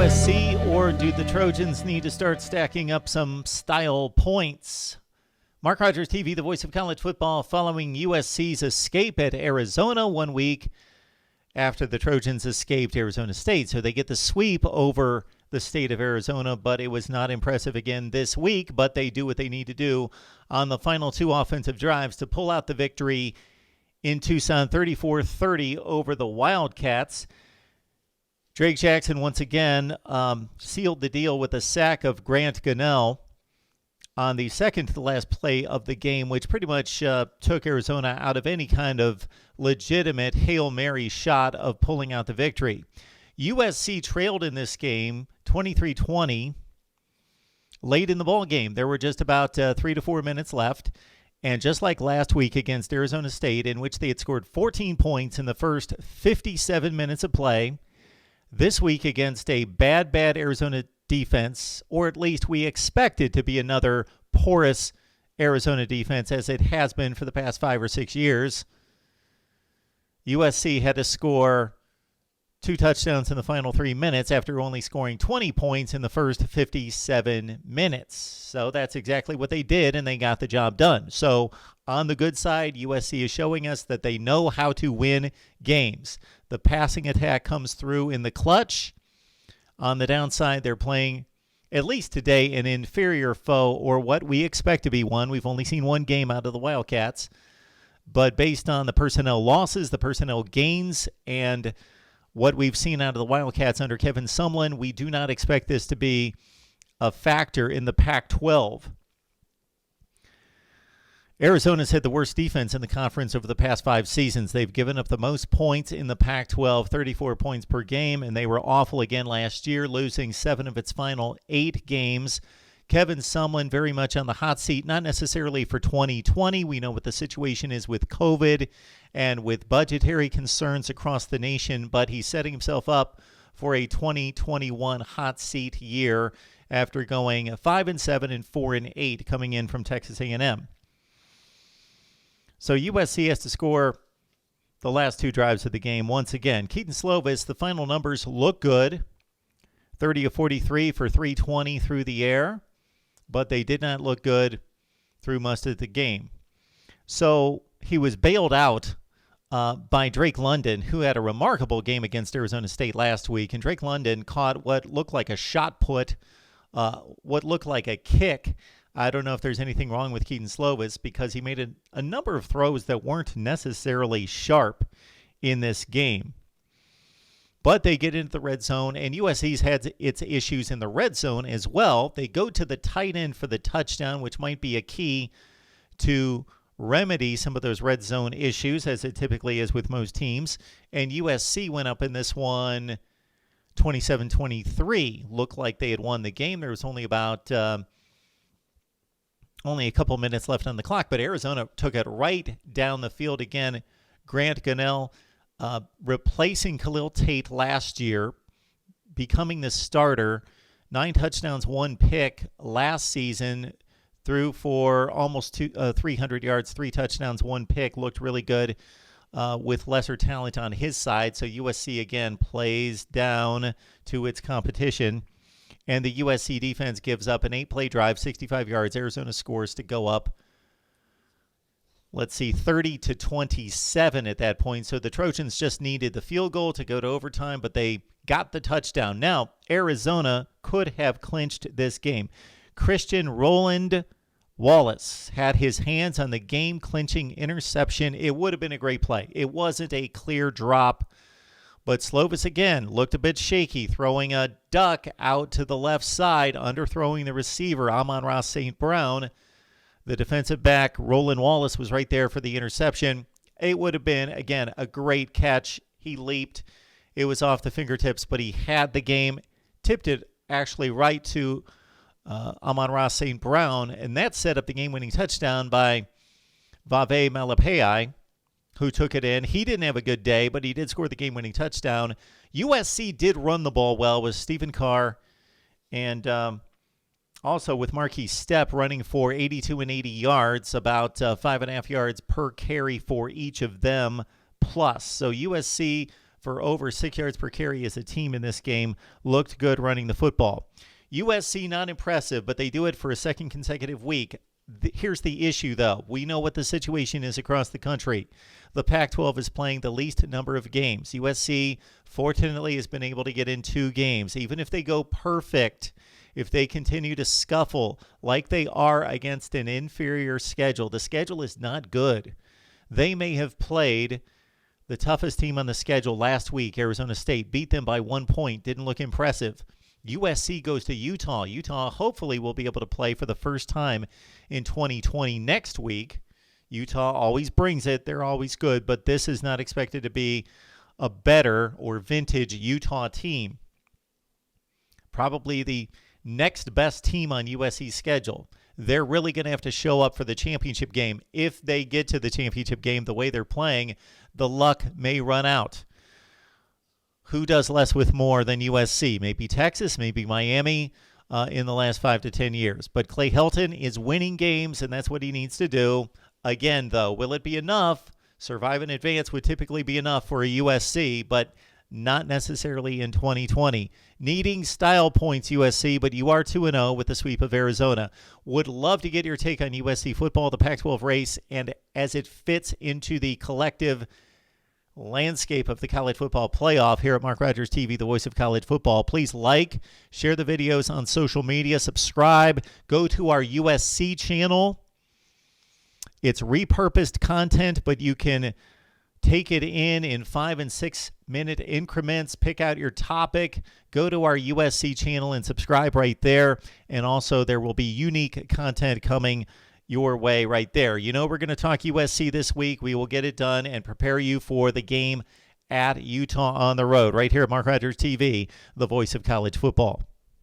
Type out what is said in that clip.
USC, or do the Trojans need to start stacking up some style points? MarkRogersTV, the voice of college football, following USC's escape at Arizona 1 week after the Trojans escaped Arizona State. So they get the sweep over the state of Arizona, but it was not impressive again this week. But they do what they need to do on the final two offensive drives to pull out the victory in Tucson, 34-30 over the Wildcats. Drake Jackson once again sealed the deal with a sack of Grant Gunnell on the second to the last play of the game, which pretty much took Arizona out of any kind of legitimate Hail Mary shot of pulling out the victory. USC trailed in this game 23-20 late in the ball game. There were just about 3 to 4 minutes left. And just like last week against Arizona State, in which they had scored 14 points in the first 57 minutes of play, this week against a bad Arizona defense, or at least we expect it to be another porous Arizona defense as it has been for the past 5 or 6 years, USC had to score 2 touchdowns in the final 3 minutes after only scoring 20 points in the first 57 minutes. So that's exactly what they did, and they got the job done. So on the good side, USC is showing us that they know how to win games. The passing attack comes through in the clutch. On the downside, they're playing, at least today, an inferior foe, or what we expect to be one. We've only seen one game out of the Wildcats. But based on the personnel losses, the personnel gains, and what we've seen out of the Wildcats under Kevin Sumlin, we do not expect this to be a factor in the Pac-12. Arizona's had the worst defense in the conference over the past 5 seasons. They've given up the most points in the Pac-12, 34 points per game, and they were awful again last year, losing 7 of its final 8 games. Kevin Sumlin very much on the hot seat, not necessarily for 2020. We know what the situation is with COVID and with budgetary concerns across the nation, but he's setting himself up for a 2021 hot seat year after going 5-7 and 4-8 coming in from Texas A&M. So USC has to score the last 2 drives of the game once again. Keaton Slovis, the final numbers look good. 30 of 43 for 320 through the air, but they did not look good through most of the game. So he was bailed out by Drake London, who had a remarkable game against Arizona State last week. And Drake London caught what looked like a shot put, what looked like a kick. I don't know if there's anything wrong with Keaton Slovis because he made a number of throws that weren't necessarily sharp in this game. But they get into the red zone, and USC's had its issues in the red zone as well. They go to the tight end for the touchdown, which might be a key to remedy some of those red zone issues, as it typically is with most teams. And USC went up in this one 27-23. Looked like they had won the game. There was only a couple minutes left on the clock, but Arizona took it right down the field again. Grant Gunnell replacing Khalil Tate last year, becoming the starter. 9 touchdowns, 1 pick last season, threw for almost 300 yards, 3 touchdowns, 1 pick. Looked really good with lesser talent on his side. So USC, again, plays down to its competition. And the USC defense gives up an 8-play drive, 65 yards. Arizona scores to go up, 30-27 at that point. So the Trojans just needed the field goal to go to overtime, but they got the touchdown. Now, Arizona could have clinched this game. Christian Roland Wallace had his hands on the game-clinching interception. It would have been a great play. It wasn't a clear drop. But Slovis, again, looked a bit shaky, throwing a duck out to the left side, underthrowing the receiver, Amon-Ra St. Brown. The defensive back, Roland Wallace, was right there for the interception. It would have been, again, a great catch. He leaped. It was off the fingertips, but he had the game, tipped it actually right to Amon-Ra St. Brown, and that set up the game-winning touchdown by Vave Malapai, who took it in. He didn't have a good day, but he did score the game-winning touchdown. USC did run the ball well with Stephen Carr and also with Marquise Stepp running for 82 and 80 yards, about 5.5 yards per carry for each of them plus. So USC for over 6 yards per carry as a team in this game. Looked good running the football. USC, not impressive, but they do it for a second consecutive week. Here's the issue, though. We know what the situation is across the country. The Pac-12 is playing the least number of games. USC, fortunately, has been able to get in 2 games. Even if they go perfect, if they continue to scuffle like they are against an inferior schedule, the schedule is not good. They may have played the toughest team on the schedule last week, Arizona State, beat them by 1 point, didn't look impressive. USC goes to Utah. Utah hopefully will be able to play for the first time in 2020 next week. Utah always brings it. They're always good, but this is not expected to be a better or vintage Utah team. Probably the next best team on USC's schedule. They're really going to have to show up for the championship game. If they get to the championship game the way they're playing, the luck may run out. Who does less with more than USC? Maybe Texas, maybe Miami in the last 5 to 10 years. But Clay Helton is winning games, and that's what he needs to do. Again, though, will it be enough? Survive and advance would typically be enough for a USC, but not necessarily in 2020. Needing style points, USC, but you are 2-0 with the sweep of Arizona. Would love to get your take on USC football, the Pac-12 race, and as it fits into the collective landscape of the college football playoff here at Mark Rogers TV, the voice of college football. Please like, share the videos on social media, subscribe, go to our USC channel. It's repurposed content, but you can take it in 5 and 6 minute increments. Pick out your topic, go to our USC channel and subscribe right there. And also there will be unique content coming your way right there. You know, we're going to talk USC this week. We will get it done and prepare you for the game at Utah on the road right here at Mark Rogers TV, the voice of college football.